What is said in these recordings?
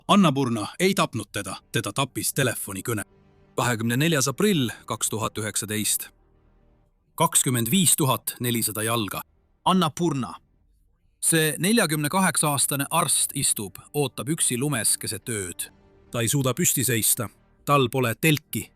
Annapurna ei tapnud teda tappis telefonikõne. 24. aprill 2019. 25 400 jalga. Annapurna. See 48-aastane arst istub, ootab üksi lumes keset ööd. Ta ei suuda püsti seista, tal pole telki.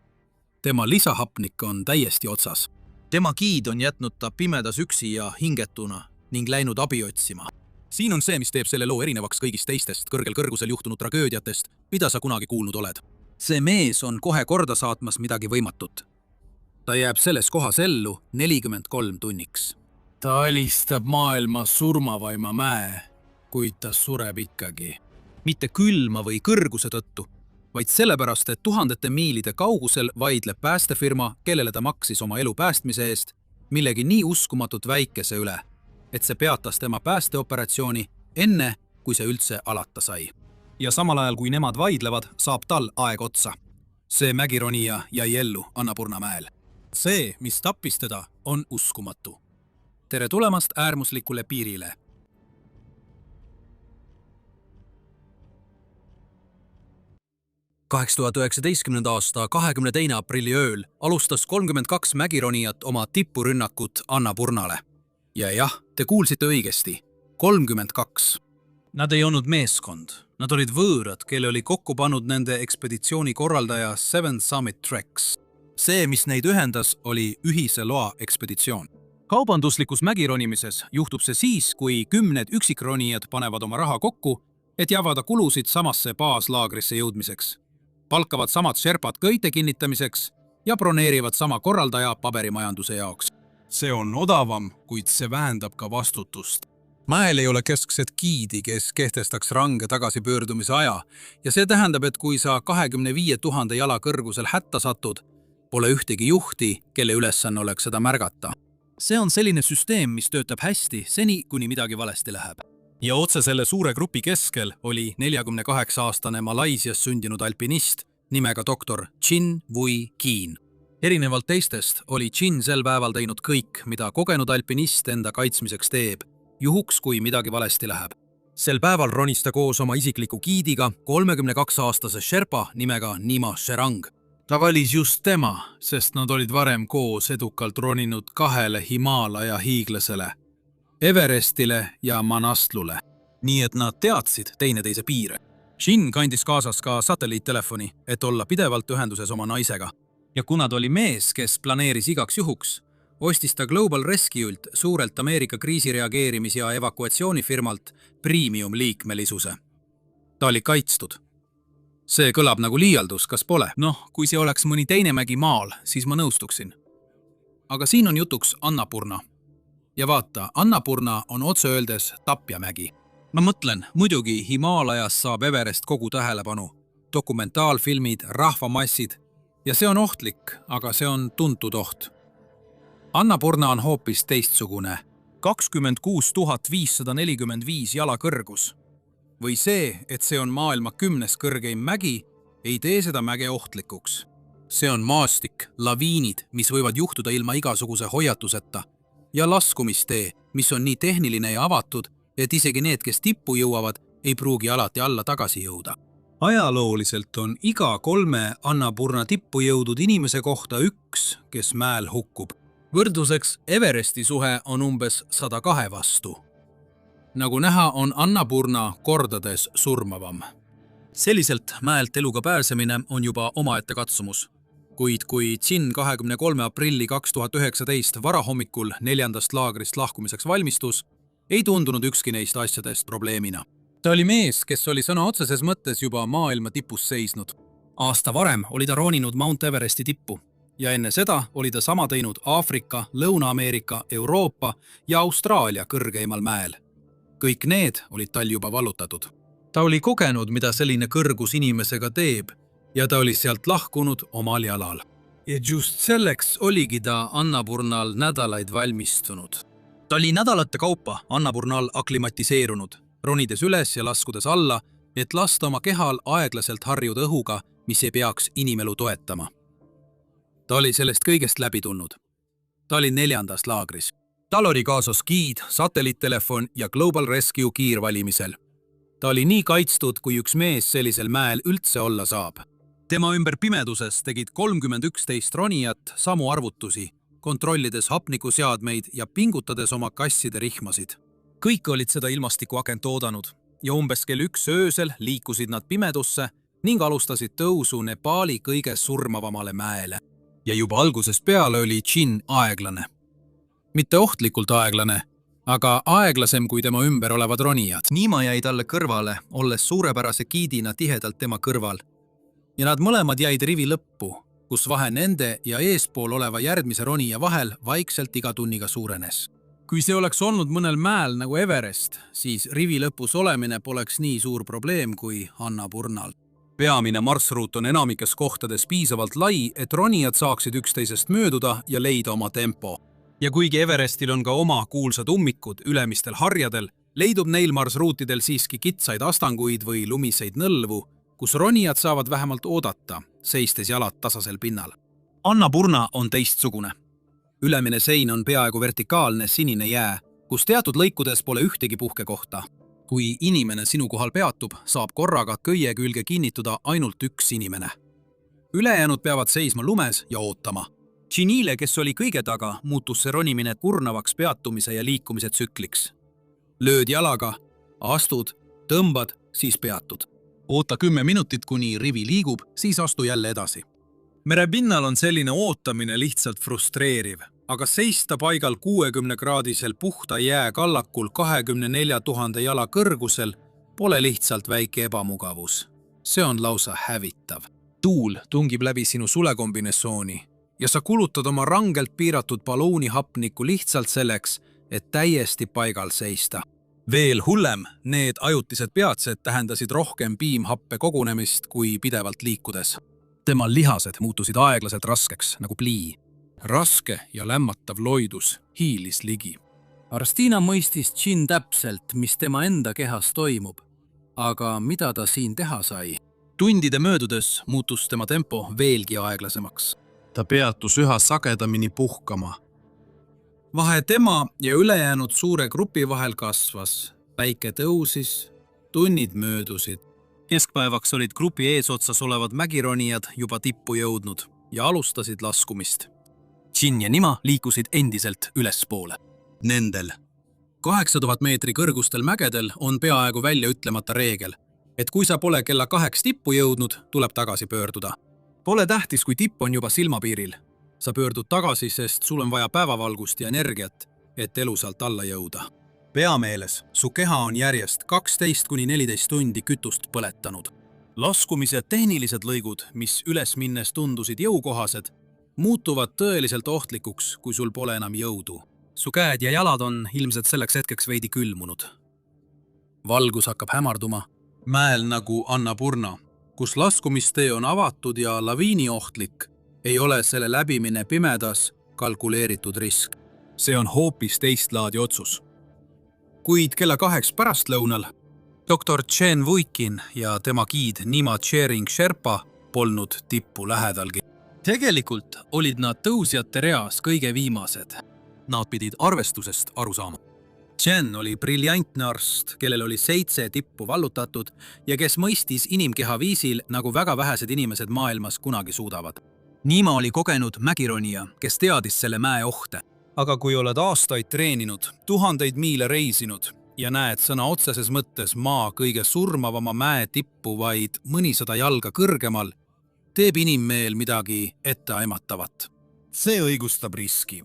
Tema lisahapnik on täiesti otsas. Tema giid on jätnud ta pimedas üksi ja hingetuna ning läinud abi otsima. Siin on see, mis teeb selle loo erinevaks kõigist teistest kõrgel kõrgusel juhtunud tragöödiatest, mida sa kunagi kuulnud oled. See mees on kohe korda saatmas midagi võimatut. Ta jääb selles kohas ellu 43 tunniks. Ta alistab maailma surmavaima mäe, kuid ta sureb ikkagi. Mitte külma või kõrguse tõttu, vaid sellepärast, et tuhandete miilide kaugusel vaidleb päästefirma, kellele ta maksis oma elu päästmise eest, millegi nii uskumatut väikese üle, et see peatas tema päästeoperatsiooni enne, kui see üldse alata sai. Ja samal ajal, kui nemad vaidlevad, saab tal aeg otsa. See mägironija jäi ellu Annapurna mäel. See, mis tappis teda, on uskumatu. Tere tulemast äärmuslikule piirile. aasta 22. aprilli ööl alustas 32 mägironijat oma tippurünnakut Annapurnale. Ja jah, te kuulsite õigesti. 32. Nad ei olnud meeskond. Nad olid võõrad, kelle oli kokku pannud nende ekspeditsiooni korraldaja Seven Summit Treks. See, mis neid ühendas, oli ühise loa ekspeditsioon. Kaubanduslikus mägironimises juhtub see siis, kui 10 üksikronijad panevad oma raha kokku, et jagada kulusid samasse baaslaagrisse jõudmiseks. Palkavad samad sherpad köite kinnitamiseks ja broneerivad sama korraldaja paberimajanduse jaoks. See on odavam, kuid see vähendab ka vastutust. Mäel ei ole keskset giidi, kes kehtestaks range tagasipöördumise aja ja see tähendab, et kui sa 25 000 jala kõrgusel hätta satud, pole ühtegi juhti, kelle ülesanne oleks seda märgata. See on selline süsteem, mis töötab hästi seni, kuni midagi valesti läheb. Ja otse selle suure grupi keskel oli 48-aastane Malaisias sündinud alpinist nimega doktor Chin Vui Kiin. Erinevalt teistest oli Chin sel päeval teinud kõik, mida kogenud alpinist enda kaitsmiseks teeb, juhuks kui midagi valesti läheb. Sel päeval ronis ta koos oma isikliku giidiga 32-aastase Sherpa nimega Nima Sherang. Ta valis just tema, sest nad olid varem koos edukalt roninud 2 Himaalaja hiiglasele, Everestile ja Manaslule. Nii et nad teadsid teineteise piire. Chin kandis kaasas ka satelliittelefoni, et olla pidevalt ühenduses oma naisega. Ja kuna ta oli mees, kes planeeris igaks juhuks, ostis ta Global Rescue'lt suurelt Ameerika kriisireageerimis- ja evakuatsioonifirmalt premium-liikmelisuse. Ta oli kaitstud. See kõlab nagu liialdus, kas pole? Noh, kui see oleks mõni teine mägi maal, siis ma nõustuksin. Aga siin on jutuks Annapurna. Ja vaata, Annapurna on otse öeldes tapjamägi. Ma mõtlen, muidugi Himaalajas saab Everest kogu tähelepanu. Dokumentaalfilmid, rahvamassid. Ja see on ohtlik, aga see on tuntud oht. Annapurna on hoopis teistsugune. 26 545 jala kõrgus. Või see, et see on maailma 10. kõrgeim mägi, ei tee seda mäge ohtlikuks. See on maastik, laviinid, mis võivad juhtuda ilma igasuguse hoiatuseta, ja laskumistee, mis on nii tehniline ja avatud, et isegi need, kes tippu jõuavad, ei pruugi alati alla tagasi jõuda. Ajalooliselt on iga 3 Annapurna tippu jõudnud inimese kohta 1, kes mäel hukkub. Võrdluseks Everesti suhe on umbes 102 vastu. Nagu näha, on Annapurna kordades surmavam. Selliselt mäelt eluga pääsemine on juba omaette katsumus. Kuid kui Chin 23. aprilli 2019 varahommikul 4. laagrist lahkumiseks valmistus, ei tundunud ükski neist asjadest probleemina. Ta oli mees, kes oli sõna otseses mõttes juba maailma tipus seisnud. Aasta varem oli ta roninud Mount Everesti tippu ja enne seda oli ta sama teinud Aafrika, Lõuna-Ameerika, Euroopa ja Austraalia kõrgeimal mäel. Kõik need olid tal juba vallutatud. Ta oli kogenud, mida selline kõrgus inimesega teeb ja ta oli sealt lahkunud omal jalal. Ja just selleks oligi ta Annapurnal nädalaid valmistunud. Ta oli nädalate kaupa Annapurnal aklimatiseerunud, ronides üles ja laskudes alla, et lasta oma kehal aeglaselt harjuda õhuga, mis ei peaks inimelu toetama. Ta oli sellest kõigest läbi tulnud. Ta oli 4. laagris. Tal oli kaasas giid, satelliittelefon ja Global Rescue kiirvalimisel. Ta oli nii kaitstud, kui üks mees sellisel mäel üldse olla saab. Tema ümber pimeduses tegid 31 teist ronijat samu arvutusi, kontrollides hapnikuseadmeid ja pingutades oma kasside rihmasid. Kõik olid seda ilmastikuakent oodanud ja umbes kell 1 öösel liikusid nad pimedusse ning alustasid tõusu Nepaali kõige surmavamale mäele. Ja juba algusest peale oli Chin aeglane. Mitte ohtlikult aeglane, aga aeglasem kui tema ümber olevad ronijad. Nima jäi talle kõrvale, olles suurepärase giidina tihedalt tema kõrval. Ja nad mõlemad jäid rivi lõppu, kus vahe nende ja eespool oleva järgmise ronija vahel vaikselt iga tunniga suurenes. Kui see oleks olnud mõnel mäel nagu Everest, siis rivi lõpus olemine poleks nii suur probleem kui Annapurnal. Peamine marsruut on enamikes kohtades piisavalt lai, et ronijad saaksid üksteisest mööduda ja leida oma tempo. Ja kuigi Everestil on ka oma kuulsad ummikud ülemistel harjadel, leidub neil marsruutidel siiski kitsaid astanguid või lumiseid nõlvu, kus ronijad saavad vähemalt oodata, seistes jalad tasasel pinnal. Annapurna on teistsugune. Ülemine sein on peaaegu vertikaalne sinine jää, kus teatud lõikudes pole ühtegi puhkekohta. Kui inimene sinu kohal peatub, saab korraga köie külge kinnituda ainult üks inimene. Ülejäänud peavad seisma lumes ja ootama. Chinile, kes oli kõige taga, muutus see ronimine kurnavaks peatumise ja liikumise tsükliks. Lööd jalaga, astud, tõmbad, siis peatud. Oota 10 minutit, kuni rivi liigub, siis astu jälle edasi. Merepinnal on selline ootamine lihtsalt frustreeriv, aga seista paigal 60-kraadisel puhta jääkallakul 24 000 jala kõrgusel pole lihtsalt väike ebamugavus. See on lausa hävitav. Tuul tungib läbi sinu sulekombinesooni ja sa kulutad oma rangelt piiratud ballooni hapnikku lihtsalt selleks, et täiesti paigal seista. Veel hullem, need ajutised peatsed tähendasid rohkem piimhappe kogunemist kui pidevalt liikudes. Temal lihased muutusid aeglaselt raskeks, nagu plii. Raske ja lämmatav loidus hiilis ligi. Arstina mõistis Chin täpselt, mis tema enda kehas toimub. Aga mida ta siin teha sai? Tundide möödudes muutus tema tempo veelgi aeglasemaks. Ta peatus üha sagedamini puhkama. Vahe tema ja ülejäänud suure grupi vahel kasvas. Päike tõusis, tunnid möödusid. Keskpäevaks olid grupi eesotsas olevad mägironijad juba tippu jõudnud ja alustasid laskumist. Chin ja Nima liikusid endiselt ülespoole. Nendel 8000 meetri kõrgustel mägedel on peaaegu välja ütlemata reegel, et kui sa pole kella 2 tippu jõudnud, tuleb tagasi pöörduda. Pole tähtis, kui tipp on juba silmapiiril. Sa pöördud tagasi, sest sul on vaja päevavalgust ja energiat, et elusalt alla jõuda. Peameeles, su keha on järjest 12–14 tundi kütust põletanud. Laskumise tehnilised lõigud, mis üles minnes tundusid jõukohased, muutuvad tõeliselt ohtlikuks, kui sul pole enam jõudu. Su käed ja jalad on ilmselt selleks hetkeks veidi külmunud. Valgus hakkab hämarduma. Mäel nagu Annapurna, kus laskumistee on avatud ja laviiniohtlik, ei ole selle läbimine pimedas kalkuleeritud risk. See on hoopis teist laadi otsus. Kuid kella 2 pärastlõunal Dr. Chen Wuikin ja tema giid Nima Tshering Sherpa polnud tippu lähedalgi. Tegelikult olid nad tõusjate reas kõige viimased. Nad pidid arvestusest aru saama. Chen oli briljantne arst, kellel oli 7 tippu vallutatud ja kes mõistis inimkeha viisil, nagu väga vähesed inimesed maailmas kunagi suudavad. Nima oli kogenud mägironija, kes teadis selle mäe ohte. Aga kui oled aastaid treeninud, 1000 miile reisinud ja näed sõna otseses mõttes maa kõige surmavama mäe tippu vaid mõnisada jalga kõrgemal, teeb inimmeel midagi etteaimatavat. See õigustab riski.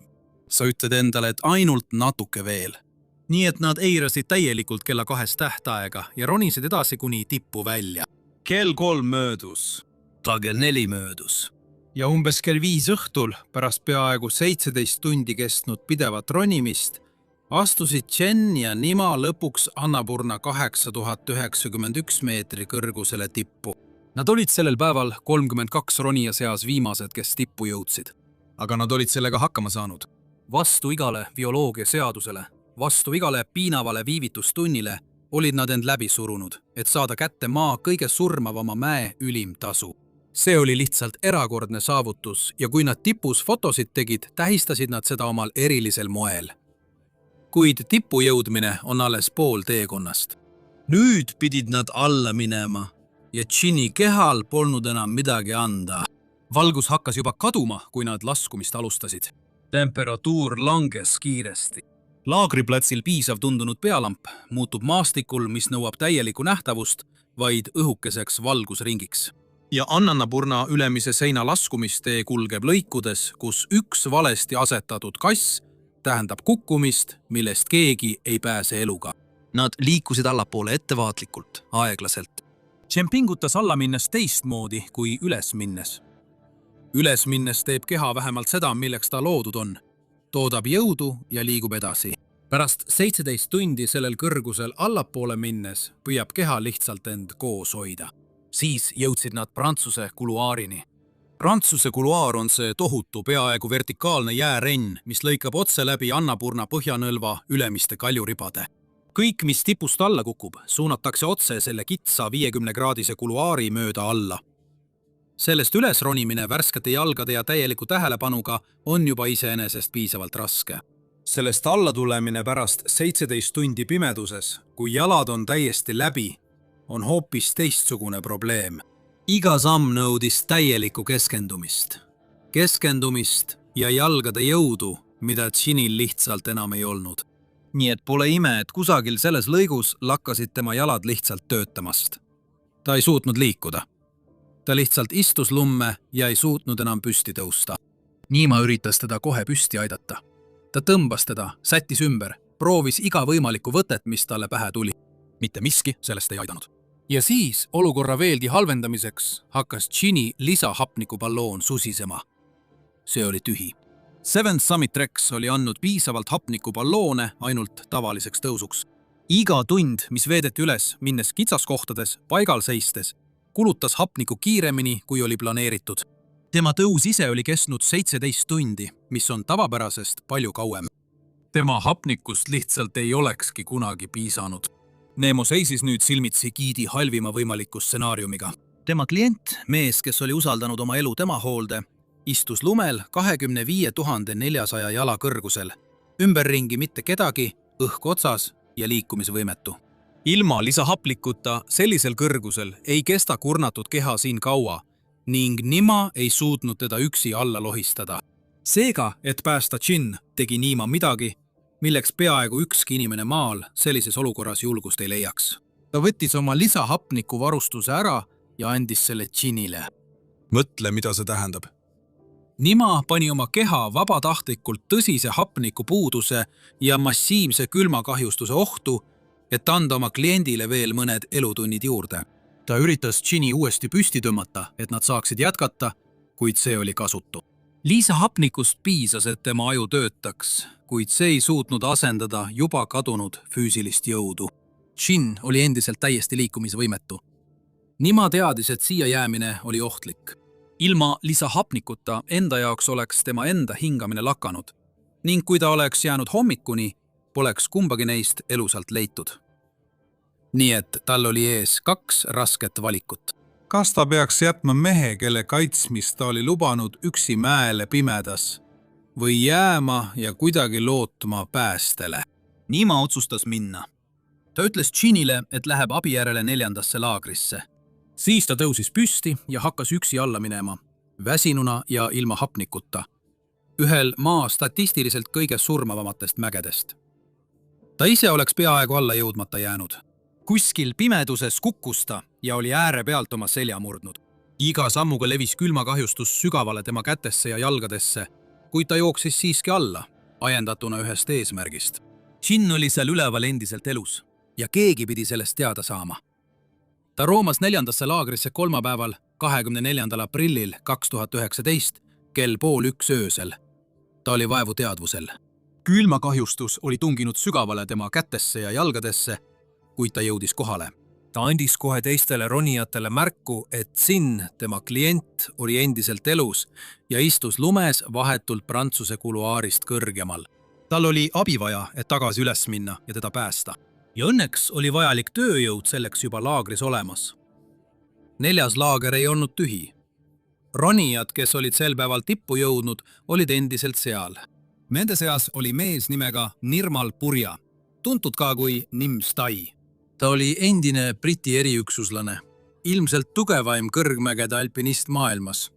Sa ütled endale, et ainult natuke veel. Nii et nad eirasid täielikult kella 2 tähtaega ja ronisid edasi kuni tippu välja. Kell 3 möödus. Kell 4 möödus. Ja umbes kell 5 õhtul, pärast peaaegu 17 tundi kestnud pidevat ronimist, astusid Chen ja Nima lõpuks Annapurna 8091 meetri kõrgusele tippu. Nad olid sellel päeval 32 ronija seas viimased, kes tippu jõudsid. Aga nad olid sellega hakkama saanud. Vastu igale bioloogia seadusele, vastu igale piinavale viivitustunnile olid nad end läbi surunud, et saada kätte maa kõige surmavama mäe ülim tasu. See oli lihtsalt erakordne saavutus ja kui nad tipus fotosid tegid, tähistasid nad seda omal erilisel moel. Kuid tippu jõudmine on alles pool teekonnast. Nüüd pidid nad alla minema ja Ginny kehal polnud enam midagi anda. valgus hakkas juba kaduma, kui nad laskumist alustasid. temperatuur langes kiiresti. Laagriplatsil piisav tundunud pealamp muutub maastikul, mis nõuab täielikku nähtavust, vaid õhukeseks valgusringiks. Ja Annapurna ülemise seina laskumistee kulgeb lõikudes, kus üks valesti asetatud kass tähendab kukkumist, millest keegi ei pääse eluga. Nad liikusid allapoole ettevaatlikult, aeglaselt. Chen pingutas alla minnes teistmoodi kui üles minnes. Üles minnes teeb keha vähemalt seda, milleks ta loodud on. Toodab jõudu ja liigub edasi. Pärast 17 tundi sellel kõrgusel allapoole minnes püüab keha lihtsalt end koos hoida. Siis jõudsid nad Prantsuse kuluaarini. Prantsuse kuluaar on see tohutu, peaaegu vertikaalne jäärenn, mis lõikab otse läbi Annapurna põhjanõlva ülemiste kaljuribade. Kõik, mis tipust alla kukub, suunatakse otse selle kitsa 50-kraadise kuluaari mööda alla. Sellest üles ronimine värskete jalgade ja täieliku tähelepanuga on juba iseenesest piisavalt raske. Sellest alla tulemine pärast 17 tundi pimeduses, kui jalad on täiesti läbi, on hoopis teistsugune probleem. Iga samm nõudis täielikku keskendumist. Keskendumist ja jalgade jõudu, mida Ginil lihtsalt enam ei olnud. Nii et pole ime, et kusagil selles lõigus lakkasid tema jalad lihtsalt töötamast. Ta ei suutnud liikuda. Ta lihtsalt istus lumme ja ei suutnud enam püsti tõusta. Niima üritas teda kohe püsti aidata. Ta tõmbas teda, sättis ümber, proovis iga võimalikku võtet, mis talle pähe tuli. Mitte miski sellest ei aidanud. Ja siis olukorra veelgi halvendamiseks hakkas Gini lisahapnikuballoon susisema. See oli tühi. Seventh Summit Rex oli andnud piisavalt hapnikuballoone ainult tavaliseks tõusuks. Iga tund, mis veedeti üles, minnes kitsaskohtades, paigal seistes, kulutas hapniku kiiremini, kui oli planeeritud. Tema tõus ise oli kestnud 17 tundi, mis on tavapärasest palju kauem. Tema hapnikust lihtsalt ei olekski kunagi piisanud. Nemo seisis nüüd silmitsi giidi halvima võimaliku stsenaariumiga. Tema klient, mees, kes oli usaldanud oma elu tema hoolde, istus lumel 25 400 jala kõrgusel. Ümberringi mitte kedagi, õhk otsas ja liikumisvõimetu. Ilma lisahapnikuta sellisel kõrgusel ei kesta kurnatud keha siin kaua ning Nima ei suutnud teda üksi alla lohistada. Seega, et päästa Gin, tegi Nima midagi, milleks peaaegu ükski inimene maal sellises olukorras julgust ei leiaks. Ta võttis oma lisahapniku varustuse ära ja andis selle Ginile. Mõtle, mida see tähendab. Nima pani oma keha vabatahtlikult tõsise hapniku puuduse ja massiivse külmakahjustuse ohtu, et anda oma kliendile veel mõned elutunnid juurde. Ta üritas Gini uuesti püsti tõmmata, et nad saaksid jätkata, kuid see oli kasutu. Liisa hapnikust piisas, et tema aju töötaks, kuid see ei suutnud asendada juba kadunud füüsilist jõudu. Gin oli endiselt täiesti liikumisvõimetu. Nima teadis, et siia jäämine oli ohtlik. Ilma lisahapnikuta enda jaoks oleks tema enda hingamine lakanud ning kui ta oleks jäänud hommikuni, poleks kumbagi neist elusalt leitud. Nii et tal oli ees 2 rasket valikut. Kas ta peaks jätma mehe, kelle kaitsmist ta oli lubanud üksi mäele pimedas, või jääma ja kuidagi lootma päästele? Nima otsustas minna. Ta ütles Ginile, et läheb abi järele 4. laagrisse. Siis ta tõusis püsti ja hakkas üksi alla minema, väsinuna ja ilma hapnikuta, ühel maa statistiliselt kõige surmavamatest mägedest. Ta ise oleks peaaegu alla jõudmata jäänud. Kuskil pimeduses kukkus ta ja oli ääre pealt oma selja murdnud. Iga sammuga levis külmakahjustus sügavale tema kätesse ja jalgadesse, kuid ta jooksis siiski alla, ajendatuna ühest eesmärgist. Gin oli seal üleval endiselt elus ja keegi pidi sellest teada saama. Ta roomas 4. laagrisse kolmapäeval 24. aprillil 2019 kell 12:30 öösel. Ta oli vaevu teadvusel. Külmakahjustus oli tunginud sügavale tema kätesse ja jalgadesse, kuid ta jõudis kohale. Ta andis kohe teistele ronijatele märku, et Gin, tema klient, oli endiselt elus ja istus lumes vahetult Prantsuse kuluaarist kõrgemal. Tal oli abi vaja, et tagasi üles minna ja teda päästa. Ja õnneks oli vajalik tööjõud selleks juba laagris olemas. 4. laager ei olnud tühi. Ronijad, kes olid sel päeval tippu jõudnud, olid endiselt seal. Nende seas oli mees nimega Nirmal Purja, tuntud ka kui Nim Stai. ta oli endine Briti eriüksuslane, ilmselt tugevaim kõrgmägede alpinist maailmas.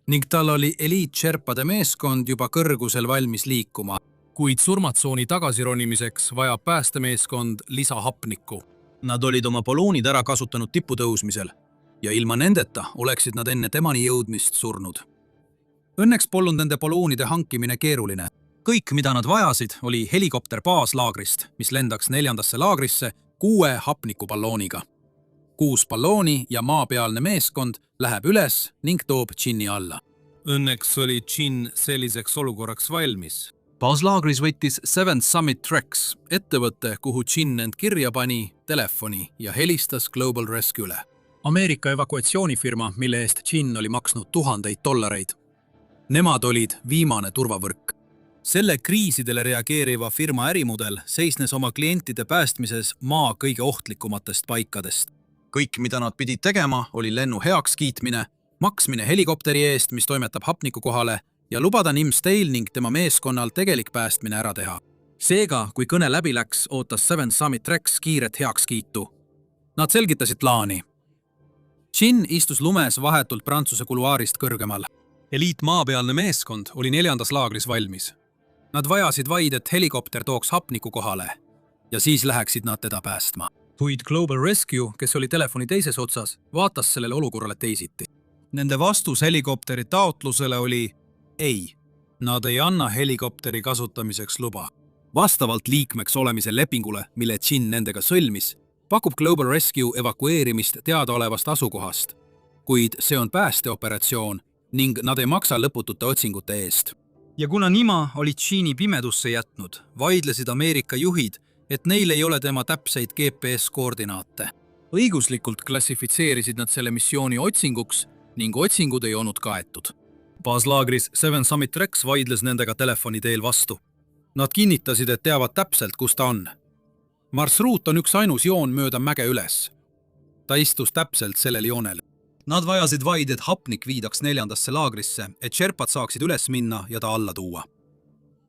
Ning tal oli eliit-sherpade meeskond juba kõrgusel valmis liikuma, kuid surmatsooni tagasironimiseks vajab päästemeeskond lisahapnikku. Nad olid oma balloonid ära kasutanud tiputõusmisel ja ilma nendeta oleksid nad enne temani jõudmist surnud. Õnneks polnud nende balloonide hankimine keeruline. Kõik, mida nad vajasid, oli helikopter baaslaagrist, mis lendaks 4. laagrisse 6 hapnikuballooniga. 6 ballooni ja maapealne meeskond läheb üles ning toob Chinni alla. Õnneks oli Chin selliseks olukorraks valmis. Baaslaagris võttis Seventh Summit Treks, ettevõtte, kuhu Chin end kirja pani, telefoni ja helistas Global Rescue'le. Ameerika evakuatsioonifirma, mille eest Chin oli maksnud $1000. Nemad olid viimane turvavõrk. Selle kriisidele reageeriva firma ärimudel seisnes oma klientide päästmises maa kõige ohtlikumatest paikadest. Kõik, mida nad pidid tegema, oli lennu heakskiitmine, maksmine helikopteri eest, mis toimetab hapniku kohale, ja lubada Nimsdale ning tema meeskonnal tegelik päästmine ära teha. Seega, kui kõne läbi läks, ootas Seventh Summit Treks kiiret heakskiitu. Nad selgitasid plaani. Chin istus lumes vahetult Prantsuse kuluaarist kõrgemal. Eliitmaapealne meeskond oli 4. laagris valmis. Nad vajasid vaid, et helikopter tooks hapniku kohale ja siis läheksid nad teda päästma. Kuid Global Rescue, kes oli telefoni teises otsas, vaatas sellele olukorrale teisiti. Nende vastus helikopteri taotlusele oli ei. Nad ei anna helikopteri kasutamiseks luba. Vastavalt liikmeks olemise lepingule, mille Chin nendega sõlmis, pakub Global Rescue evakueerimist teadaolevast asukohast, kuid see on päästeoperatsioon ning nad ei maksa lõputute otsingute eest. Ja kuna Nima oli Chini pimedusse jätnud, vaidlesid Ameerika juhid, et neil ei ole tema täpseid GPS-koordinaate. Õiguslikult klassifitseerisid nad selle missiooni otsinguks ning otsingud ei olnud kaetud. Baaslaagris Seventh Summit Treks vaidles nendega telefoni teel vastu. Nad kinnitasid, et teavad täpselt, kus ta on. Marsruut on üks ainus joon mööda mäge üles. Ta istus täpselt sellel joonel. Nad vajasid vaid, et hapnik viidaks 4. laagrisse, et sherpad saaksid üles minna ja ta alla tuua.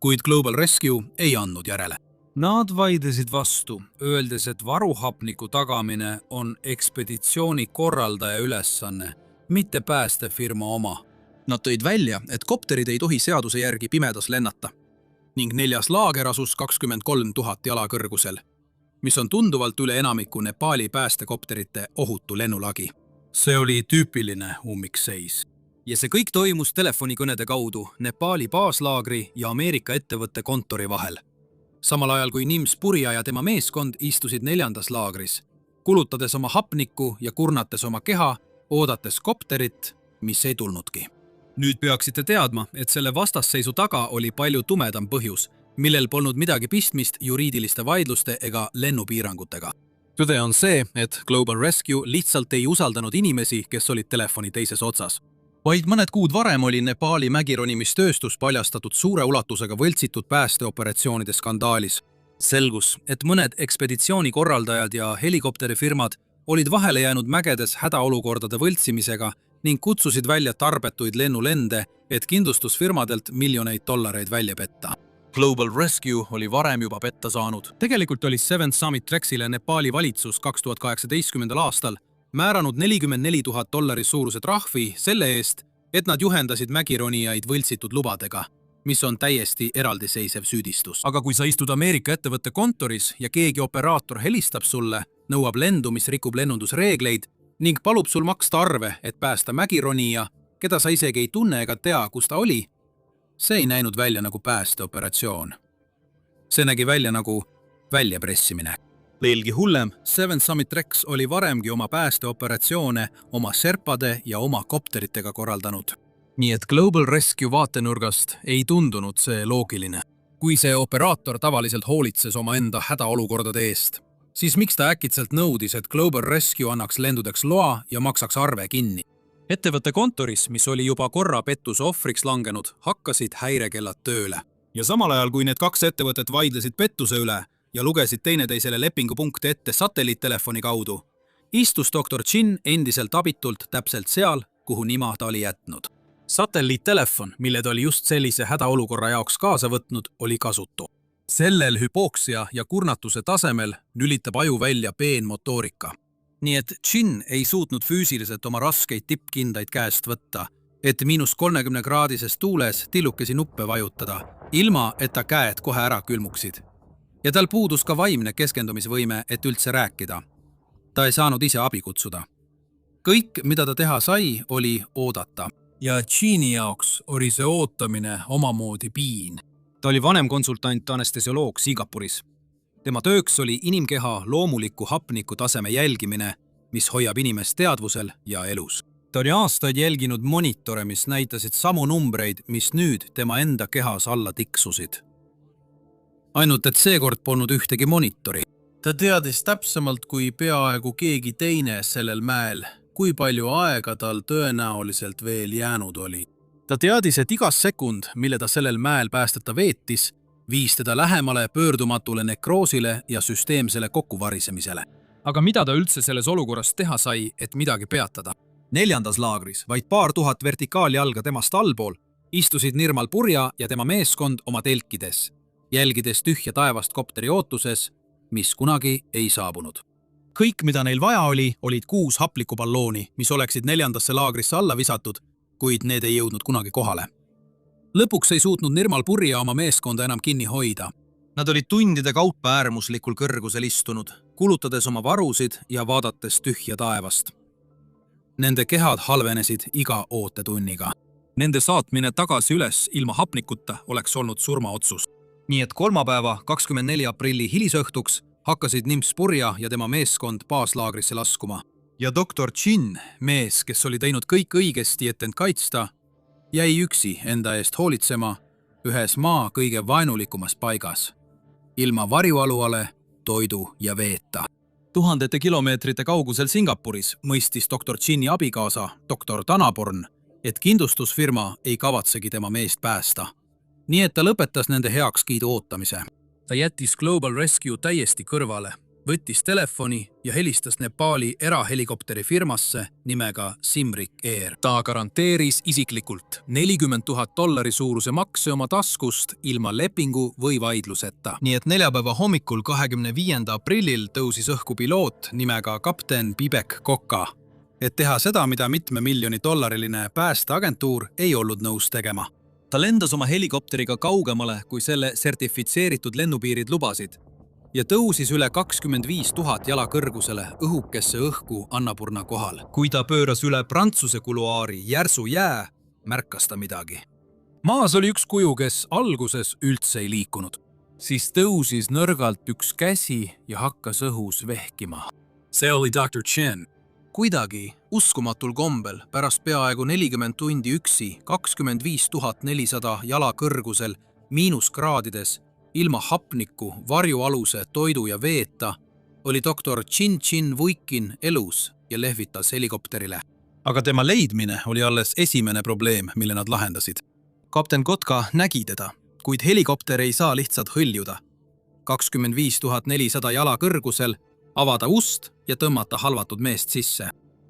Kuid Global Rescue ei andnud järele. Nad vaidlesid vastu, öeldes, et varuhapniku tagamine on ekspeditsiooni korraldaja ülesanne, mitte päästefirma oma. Nad tõid välja, et kopterid ei tohi seaduse järgi pimedas lennata. Ning 4. laager asus 23 000 jala kõrgusel, mis on tunduvalt üle enamiku Nepaali päästekopterite ohutu lennulagi. See oli tüüpiline ummikseis. Ja see kõik toimus telefonikõnede kaudu Nepaali baaslaagri ja Ameerika ettevõtte kontori vahel. Samal ajal kui Nims Purja ja tema meeskond istusid 4. laagris, kulutades oma hapnikku ja kurnates oma keha, oodates kopterit, mis ei tulnudki. Nüüd peaksite teadma, et selle vastasseisu taga oli palju tumedam põhjus, millel polnud midagi pistmist juriidiliste vaidluste ega lennupiirangutega. Tõde on see, et Global Rescue lihtsalt ei usaldanud inimesi, kes olid telefoni teises otsas. Vaid mõned kuud varem oli Nepaali mägironimistööstus paljastatud suure ulatusega võltsitud päästeoperatsioonide skandaalis. Selgus, et mõned ekspeditsiooni korraldajad ja helikopterifirmad olid vahele jäänud mägedes hädaolukordade võltsimisega ning kutsusid välja tarbetuid lennulende, et kindlustusfirmadelt miljoneid dollareid välja petta. Global Rescue oli varem juba petta saanud. Tegelikult oli Seventh Summit Treksile Nepaali valitsus 2018. aastal määranud $44 000 suuruse trahvi selle eest, et nad juhendasid mägironijaid võltsitud lubadega, mis on täiesti eraldiseisev süüdistus. Aga kui sa istud Ameerika ettevõtte kontoris ja keegi operaator helistab sulle, nõuab lendu, mis rikub lennundusreegleid ning palub sul maksta arve, et päästa mägironija, keda sa isegi ei tunne ega tea, kus ta oli, see ei näinud välja nagu päästeoperatsioon. See nägi välja nagu väljapressimine. Veelgi hullem, Seventh Summit Treks oli varemgi oma päästeoperatsioone oma sherpade ja oma kopteritega korraldanud. Nii et Global Rescue vaatenurgast ei tundunud see loogiline. Kui see operaator tavaliselt hoolitses oma enda hädaolukordade eest, siis miks ta äkitselt nõudis, et Global Rescue annaks lendudeks loa ja maksaks arve kinni? Ettevõtte kontoris, mis oli juba korra pettuse ohvriks langenud, hakkasid häirekellad tööle. Ja samal ajal, kui need kaks ettevõtet vaidlesid pettuse üle ja lugesid teineteisele lepingupunkte ette satelliittelefoni kaudu, istus Dr. Chin endiselt abitult täpselt seal, kuhu nima ta oli jätnud. Satelliittelefon, mille ta oli just sellise hädaolukorra jaoks kaasa võtnud, oli kasutu. sellel hüpooksia ja kurnatuse tasemel lülitab aju välja peenmotoorika. nii et Chin ei suutnud füüsiliselt oma raskeid tippkindaid käest võtta, et -30-kraadises tuules tillukesi nuppe vajutada, ilma et ta käed kohe ära külmuksid. Ja tal puudus ka vaimne keskendumisvõime, et üldse rääkida. Ta ei saanud ise abi kutsuda. Kõik, mida ta teha sai, oli oodata. ja Chini jaoks oli see ootamine omamoodi piin. Ta oli vanemkonsultant anestesioloog Singapuris. Tema tööks oli inimkeha loomuliku hapniku taseme jälgimine, mis hoiab inimest teadvusel ja elus. Ta oli aastaid jälginud monitore, mis näitasid samu numbreid, mis nüüd tema enda kehas alla tiksusid. Ainult et seekord polnud ühtegi monitori. Ta teadis täpsemalt kui peaaegu keegi teine sellel mäel, kui palju aega tal tõenäoliselt veel jäänud oli. Ta teadis, et iga sekund, mille ta sellel mäel päästeta veetis, viis teda lähemale pöördumatule nekroosile ja süsteemsele kokkuvarisemisele. Aga mida ta üldse selles olukorras teha sai, et midagi peatada? 4. laagris, vaid paar tuhat vertikaaljalga temast allpool, istusid Nirmal Purja ja tema meeskond oma telkides, jälgides tühja taevast kopteri ootuses, mis kunagi ei saabunud. Kõik, mida neil vaja oli, olid 6 haplikuballooni, mis oleksid 4. laagrisse alla visatud, kuid need ei jõudnud kunagi kohale. Lõpuks ei suutnud Nirmal Purja oma meeskonda enam kinni hoida. Nad olid tundide kaupa äärmuslikul kõrgusel istunud, kulutades oma varusid ja vaadates tühja taevast. Nende kehad halvenesid iga ootetunniga. Nende saatmine tagasi üles ilma hapnikuta oleks olnud surmaotsus. Nii et kolmapäeva 24. aprilli hilisõhtuks hakkasid Nimps Purja ja tema meeskond baaslaagrisse laskuma. Ja doktor Chin, mees, kes oli teinud kõik õigesti, et end kaitsta, jäi üksi enda eest hoolitsema ühes maa kõige vaenulikumas paigas, ilma varjualuale, toidu ja veeta. Tuhandete kilomeetrite kaugusel Singapuris mõistis doktor Chini abikaasa, doktor Tanaborn, et kindlustusfirma ei kavatsegi tema meest päästa. Nii et ta lõpetas nende heakskiidu ootamise. Ta jättis Global Rescue täiesti kõrvale, võttis telefoni ja helistas Nepali erahelikopteri firmasse nimega Simrik Air. Ta garanteeris isiklikult $40,000 suuruse makse oma taskust ilma lepingu või vaidluseta. Nii et neljapäeva hommikul 25. aprillil tõusis õhku piloot nimega kapten Bibek Koka, et teha seda, mida $mitme miljoni päästeagentuur ei olnud nõus tegema. Ta lendas oma helikopteriga kaugemale, kui selle sertifitseeritud lennupiirid lubasid, ja tõusis üle 25 000 jala kõrgusele õhukesse õhku Annapurna kohal. Kui ta pööras üle Prantsuse kuluaari järsu jää, märkas ta midagi. Maas oli üks kuju, kes alguses üldse ei liikunud. Siis tõusis nõrgalt üks käsi ja hakkas õhus vehkima. See oli Dr. Chen. Kuidagi, uskumatul kombel, pärast peaaegu 40 tundi üksi 25 400 jala kõrgusel miinuskraadides, ilma hapniku, varjualuse, toidu ja veeta, oli doktor Chin Vuikin elus ja lehvitas helikopterile. Aga tema leidmine oli alles esimene probleem, mille nad lahendasid. Kapten Kotka nägi teda, kuid helikopter ei saa lihtsalt hõljuda. 25 400 jala kõrgusel, avada ust ja tõmmata halvatud meest sisse.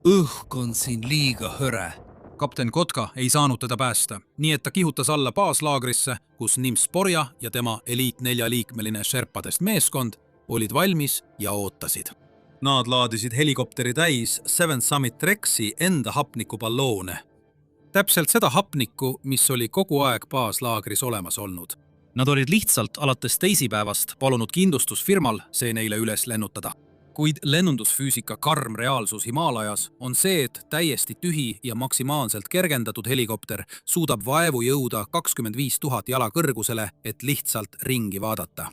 Õhk on siin liiga hõre. Kapten Kotka ei saanud teda päästa, nii et ta kihutas alla baaslaagrisse, kus Nimps Purja ja tema eliit 4-liikmeline Sherpadest meeskond olid valmis ja ootasid. Nad laadisid helikopteri täis Seven Summit Rexi enda hapnikuballoone. Täpselt seda hapnikku, mis oli kogu aeg baaslaagris olemas olnud. Nad olid lihtsalt alates teisipäevast palunud kindlustusfirmal see neile üles lennutada. Kuid lennundusfüüsika karm reaalsus Himaalajas on see, et täiesti tühi ja maksimaalselt kergendatud helikopter suudab vaevu jõuda 25 000 jala kõrgusele, et lihtsalt ringi vaadata.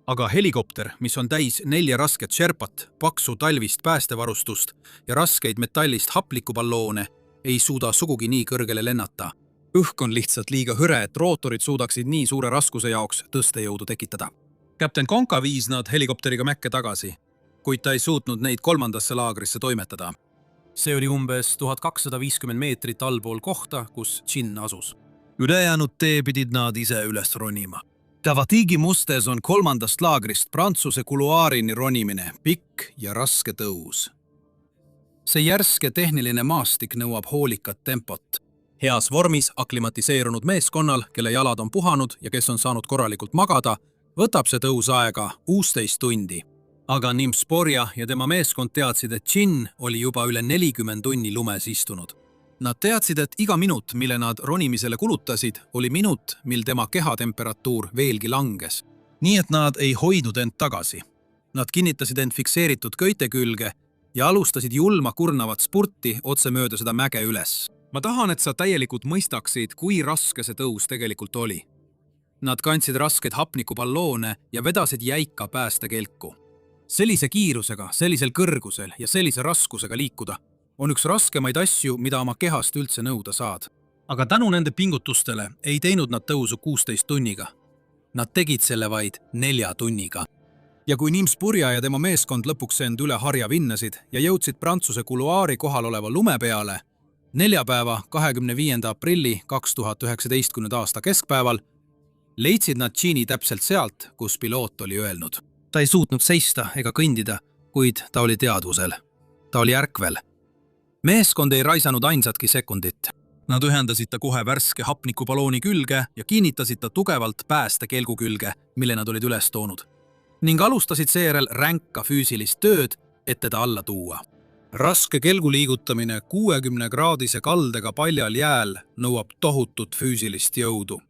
Aga helikopter, mis on täis 4 rasket Sherpat, paksu talvist päästevarustust ja raskeid metallist haplikuballoone, ei suuda sugugi nii kõrgele lennata. Õhk on lihtsalt liiga hõre, et rootorid suudaksid nii suure raskuse jaoks tõstejõudu tekitada. Kapten Konka viis nad helikopteriga Mäkke tagasi, kuid ta ei suutnud neid 3. laagrisse toimetada. See oli umbes 1250 meetrit allpool kohta, kus Chin asus. Ülejäänud tee pidid nad ise üles ronima. Tavatigi mustes on 3. laagrist Prantsuse kuluaarini ronimine, pikk ja raske tõus. See järske tehniline maastik nõuab hoolikat tempot. Heas vormis aklimatiseerunud meeskonnal, kelle jalad on puhanud ja kes on saanud korralikult magada, võtab see tõus aega 16 tundi. Aga Nimsporja ja tema meeskond teadsid, et Jin oli juba üle 40 tunni lumes istunud. Nad teadsid, et iga minut, mille nad ronimisele kulutasid, oli minut, mil tema kehatemperatuur veelgi langes. Nii et nad ei hoidnud end tagasi. Nad kinnitasid end fikseeritud köite külge ja alustasid julma kurnavat spurti otse mööda seda mäge üles. Ma tahan, et sa täielikult mõistaksid, kui raske see tõus tegelikult oli. Nad kandsid raskeid hapnikuballoone ja vedasid jäika päästekelku. Sellise kiirusega, sellisel kõrgusel ja sellise raskusega liikuda on üks raskemaid asju, mida oma kehast üldse nõuda saad. Aga tänu nende pingutustele ei teinud nad tõusu 16 tunniga. Nad tegid selle vaid 4 tunniga. Ja kui Nimsporja ja tema meeskond lõpuks end üle harja vinnasid ja jõudsid Prantsuse kuluaari kohal oleva lume peale, neljapäeva 25. aprilli 2019. aasta keskpäeval leidsid nad Jini täpselt sealt, kus piloot oli öelnud. Ta ei suutnud seista ega kõndida, kuid ta oli teadvusel. Ta oli ärkvel. Meeskond ei raisanud ainsatki sekundit. Nad ühendasid ta kohe värske hapnikubalooni külge ja kinnitasid ta tugevalt päästekelgu külge, mille nad olid üles toonud. Ning alustasid seejärel ränka füüsilist tööd, et teda alla tuua. Raske kelgu liigutamine 60-kraadise kaldega paljal jääl nõuab tohutut füüsilist jõudu.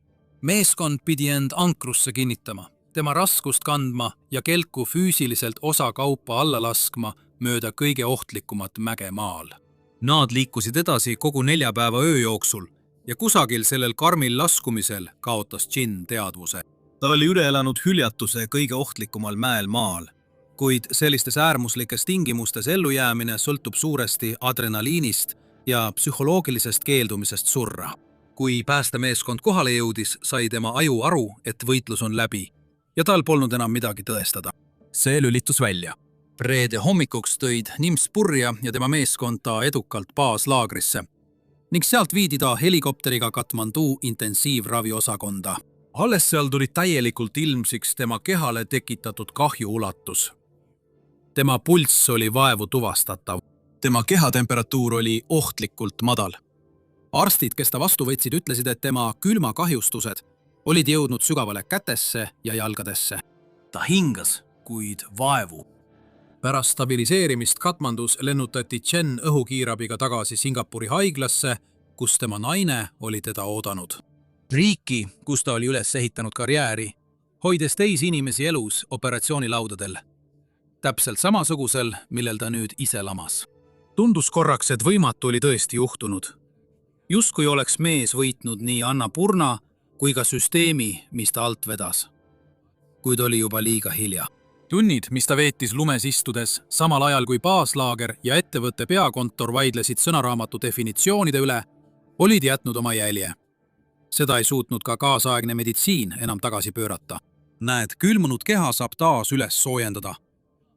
Meeskond pidi end ankrusse kinnitama, tema raskust kandma ja kelku füüsiliselt osa kaupa alla laskma mööda kõige ohtlikumat mäge maal. Nad liikusid edasi kogu 4 päeva öö jooksul ja kusagil sellel karmil laskumisel kaotas Jin teadvuse. Ta oli üle elanud hüljatuse kõige ohtlikumal mäel maal, kuid sellistes äärmuslikes tingimustes ellujäämine sõltub suuresti adrenaliinist ja psühholoogilisest keeldumisest surra. Kui päästemeeskond kohale jõudis, sai tema aju aru, et võitlus on läbi ja tal polnud enam midagi tõestada. See lülitus välja. Reede hommikuks tõid Nimsporja ja tema meeskond ta edukalt baaslaagrisse ning sealt viidi ta helikopteriga Katmandu intensiivraviosakonda. Alles seal tuli täielikult ilmsiks tema kehale tekitatud kahju ulatus. Tema pulss oli vaevu tuvastatav. Tema kehatemperatuur oli ohtlikult madal. Arstid, kes ta vastu võtsid, ütlesid, et tema külmakahjustused olid jõudnud sügavale kätesse ja jalgadesse. Ta hingas, kuid vaevu. Pärast stabiliseerimist Katmandus lennutati Chen õhukiirabiga tagasi Singapuri haiglasse, kus tema naine oli teda oodanud. Riiki, kus ta oli üles ehitanud karjääri, hoides teisi inimesi elus operatsioonilaudadel. Täpselt samasugusel, millel ta nüüd ise lamas. Tundus korraks, et võimatu oli tõesti juhtunud. Justkui oleks mees võitnud nii Annapurna kui ka süsteemi, mis ta alt vedas. Kuid oli juba liiga hilja. Tunnid, mis ta veetis lumes istudes, samal ajal kui baaslaager ja ettevõtte peakontor vaidlesid sõnaraamatu definitsioonide üle, olid jätnud oma jälje. Seda ei suutnud ka kaasaegne meditsiin enam tagasi pöörata. Näed, külmunud keha saab taas üles soojendada.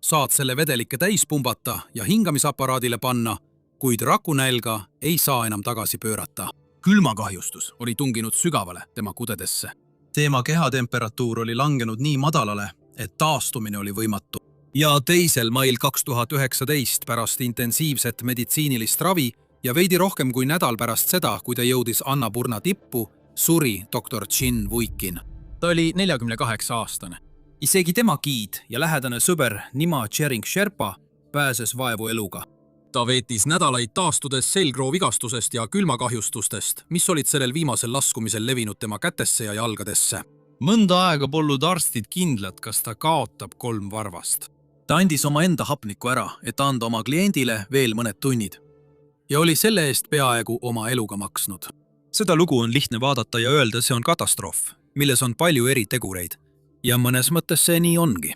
Saad selle vedelikke täis pumbata ja hingamisaparaadile panna, kuid rakunälga ei saa enam tagasi pöörata. Külmakahjustus oli tunginud sügavale tema kudedesse. Tema kehatemperatuur oli langenud nii madalale, et taastumine oli võimatu. Ja 2. mail 2019 pärast intensiivset meditsiinilist ravi ja veidi rohkem kui nädal pärast seda, kui ta jõudis Annapurna tippu, suri doktor Jin Vuikin. Ta oli 48-aastane. Isegi tema giid ja lähedane sõber Nima Tšering Sherpa pääses vaevu eluga. Ta veetis nädalaid taastudes selgroovigastusest ja külmakahjustustest, mis olid sellel viimasel laskumisel levinud tema kätesse ja jalgadesse. Mõnda aega polnud arstid kindlad, kas ta kaotab 3 varvast. Ta andis oma enda hapniku ära, et anda oma kliendile veel mõned tunnid. Ja oli selle eest peaaegu oma eluga maksnud. Seda lugu on lihtne vaadata ja öelda, see on katastroof, milles on palju eri tegureid. Ja mõnes mõttes see nii ongi.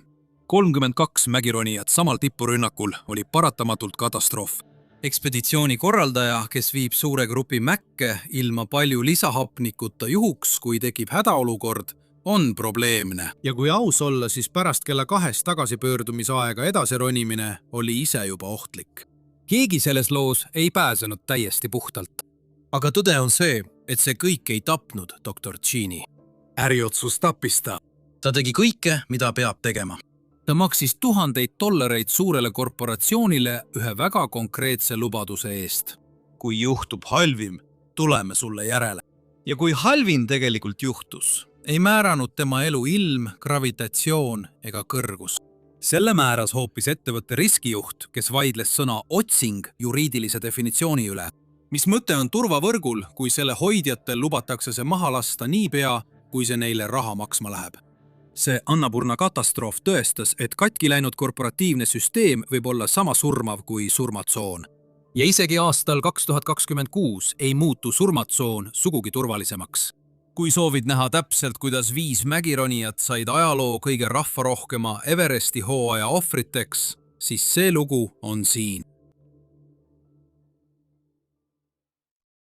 32 mägironijat samal tippurünnakul oli paratamatult katastroof. Ekspeditsiooni korraldaja, kes viib suure grupi mäkke ilma palju lisahapnikuta juhuks, kui tekib hädaolukord, on probleemne. Ja kui aus olla, siis pärast kella 2 tagasipöördumisaega edasironimine oli ise juba ohtlik. Keegi selles loos ei pääsenud täiesti puhtalt. Aga tõde on see, et see kõik ei tapnud doktor Jini. Äriotsus tappis ta. Ta tegi kõike, mida peab tegema. Ta maksis $1000 suurele korporatsioonile ühe väga konkreetse lubaduse eest. Kui juhtub halvim, tuleme sulle järele. Ja kui halvim tegelikult juhtus, ei määranud tema elu ilm, gravitatsioon ega kõrgus. Selle määras hoopis ettevõtte riskijuht, kes vaidles sõna otsing juriidilise definitsiooni üle. Mis mõte on turvavõrgul, kui selle hoidjatel lubatakse see maha lasta niipea, kui see neile raha maksma läheb? See Annapurna katastroof tõestas, et katki läinud korporatiivne süsteem võib olla sama surmav kui surmatsoon. Ja isegi aastal 2026 ei muutu surmatsoon sugugi turvalisemaks. Kui soovid näha täpselt, kuidas 5 mägironijat said ajaloo kõige rahvarohkema Everesti hooaja ohvriteks, siis see lugu on siin.